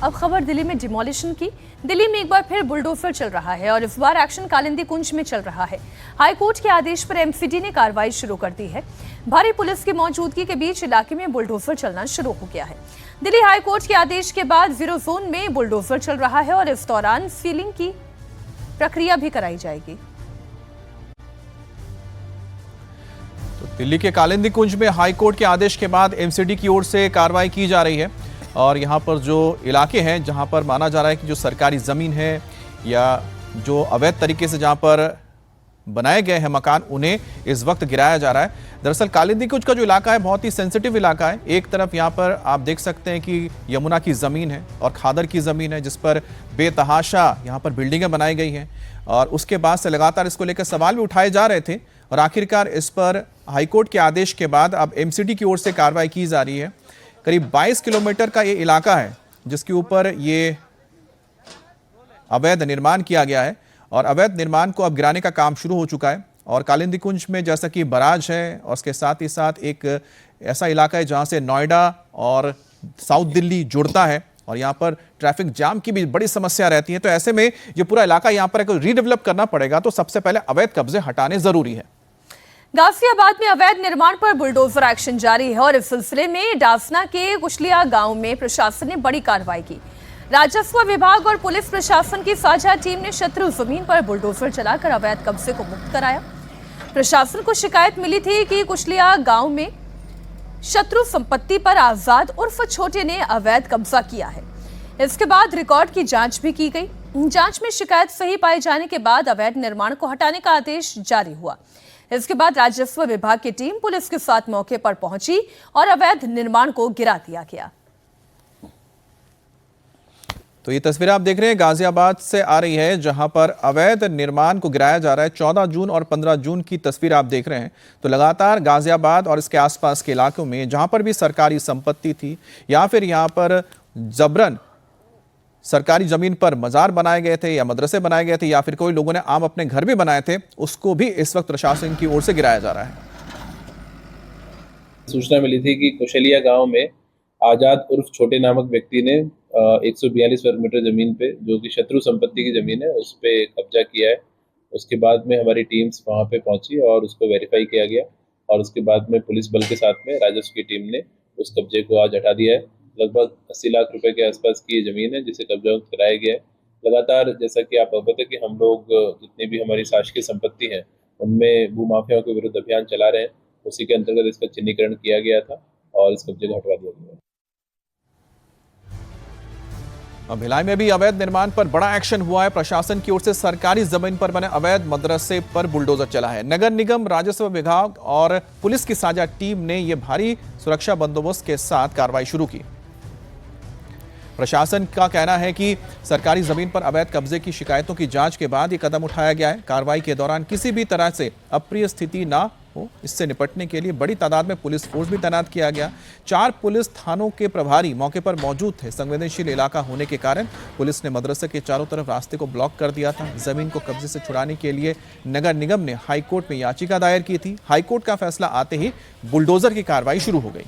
अब खबर दिल्ली में डिमोलिशन की। दिल्ली में एक बार फिर बुलडोजर चल रहा है और इस बार एक्शन कालिंदी कुंज में चल रहा है। हाई कोर्ट के आदेश पर एमसीडी ने कार्रवाई शुरू कर दी है। भारी पुलिस की मौजूदगी के बीच इलाके में बुलडोजर चलना शुरू हो गया है। दिल्ली हाई कोर्ट के आदेश के बाद जीरो जोन में बुलडोजर चल रहा है और इस दौरान सीलिंग की प्रक्रिया भी कराई जाएगी। तो दिल्ली के कालिंदी कुंज में हाई कोर्ट के आदेश के बाद एमसीडी की ओर से कार्रवाई की जा रही है और यहां पर जो इलाके हैं जहां पर माना जा रहा है कि जो सरकारी ज़मीन है या जो अवैध तरीके से जहां पर बनाए गए हैं मकान, उन्हें इस वक्त गिराया जा रहा है। दरअसल कालिंदी कुंज का जो इलाका है बहुत ही सेंसिटिव इलाका है। एक तरफ यहाँ पर आप देख सकते हैं कि यमुना की ज़मीन है और खादर की ज़मीन है जिस पर बेतहाशा यहाँ पर बिल्डिंगें बनाई गई हैं और उसके बाद से लगातार इसको लेकर सवाल भी उठाए जा रहे थे और आखिरकार इस पर हाईकोर्ट के आदेश के बाद अब एमसीडी की ओर से कार्रवाई की जा रही है। करीब 22 किलोमीटर का ये इलाका है जिसके ऊपर ये अवैध निर्माण किया गया है और अवैध निर्माण को अब गिराने का काम शुरू हो चुका है। और कालिंदी कुंज में जैसा कि बराज है और उसके साथ ही साथ एक ऐसा इलाका है जहां से नोएडा और साउथ दिल्ली जुड़ता है और यहाँ पर ट्रैफिक जाम की भी बड़ी समस्या रहती है। तो ऐसे में ये पूरा इलाका यहाँ पर रीडेवलप करना पड़ेगा, तो सबसे पहले अवैध कब्जे हटाने जरूरी है। गाजियाबाद में अवैध निर्माण पर बुलडोजर एक्शन जारी है और इस सिलसिले में डाफना के कुशलिया गांव में प्रशासन ने बड़ी कार्रवाई की। राजस्व विभाग और पुलिस प्रशासन की साझा टीम ने शत्रु जमीन पर बुलडोजर चलाकर अवैध कब्जे को मुक्त कराया। प्रशासन को शिकायत मिली थी कि कुशलिया गांव में शत्रु संपत्ति पर आजाद उर्फ छोटे ने अवैध कब्जा किया है। इसके बाद रिकॉर्ड की जांच भी की गई। जांच में शिकायत सही पाए जाने के बाद अवैध निर्माण को हटाने का आदेश जारी हुआ। इसके बाद राजस्व विभाग की टीम पुलिस के साथ मौके पर पहुंची और अवैध निर्माण को गिरा दिया गया। तो ये तस्वीर आप देख रहे हैं गाजियाबाद से आ रही है जहां पर अवैध निर्माण को गिराया जा रहा है। 14 जून और 15 जून की तस्वीर आप देख रहे हैं। तो लगातार गाजियाबाद और इसके आसपास के इलाकों में जहां पर भी सरकारी संपत्ति थी या फिर यहां पर जबरन सरकारी जमीन पर मजार बनाए गए थे या मदरसे बनाए गए थे या फिर कोई लोगों ने आम अपने घर भी बनाए थे, उसको भी इस वक्त प्रशासन की ओर से गिराया जा रहा है। सूचना मिली थी कि कुशलिया गांव में आजाद उर्फ छोटे नामक व्यक्ति ने 142 वर्ग मीटर जमीन पे, जो कि शत्रु संपत्ति की जमीन है, उस पे कब्जा किया है। उसके बाद में हमारी टीम्स वहां पे पहुंची और उसको वेरीफाई किया गया और उसके बाद में पुलिस बल के साथ में राजस्व की टीम ने उस कब्जे को आज हटा दिया है। लगभग 80 लाख रुपए के आसपास की जमीन है जिसे कब्जा कराया गया है। लगातार जैसा कि आप अवगत है कि हम लोग जितनी भी हमारी शासकीय संपत्ति है उनमें भूमाफियाओं के विरुद्ध अभियान चला रहे हैं। उसी के अंतर्गत इसका चिन्हीकरण किया गया था और इस कब्जे को हटवा दिया गया है। अब भिलाई में भी अवैध निर्माण पर बड़ा एक्शन हुआ है। प्रशासन की ओर से सरकारी जमीन पर बने अवैध मदरसे पर बुलडोजर चला है। नगर निगम, राजस्व विभाग और पुलिस की साझा टीम ने यह भारी सुरक्षा बंदोबस्त के साथ कार्रवाई शुरू की। प्रशासन का कहना है कि सरकारी जमीन पर अवैध कब्जे की शिकायतों की जांच के बाद यह कदम उठाया गया है। कार्रवाई के दौरान किसी भी तरह से अप्रिय स्थिति ना हो, इससे निपटने के लिए बड़ी तादाद में पुलिस फोर्स भी तैनात किया गया। 4 पुलिस थानों के प्रभारी मौके पर मौजूद थे। संवेदनशील इलाका होने के कारण पुलिस ने मदरसे के चारों तरफ रास्ते को ब्लॉक कर दिया था। जमीन को कब्जे से छुड़ाने के लिए नगर निगम ने हाईकोर्ट में याचिका दायर की थी। हाईकोर्ट का फैसला आते ही बुलडोजर की कार्रवाई शुरू हो गई।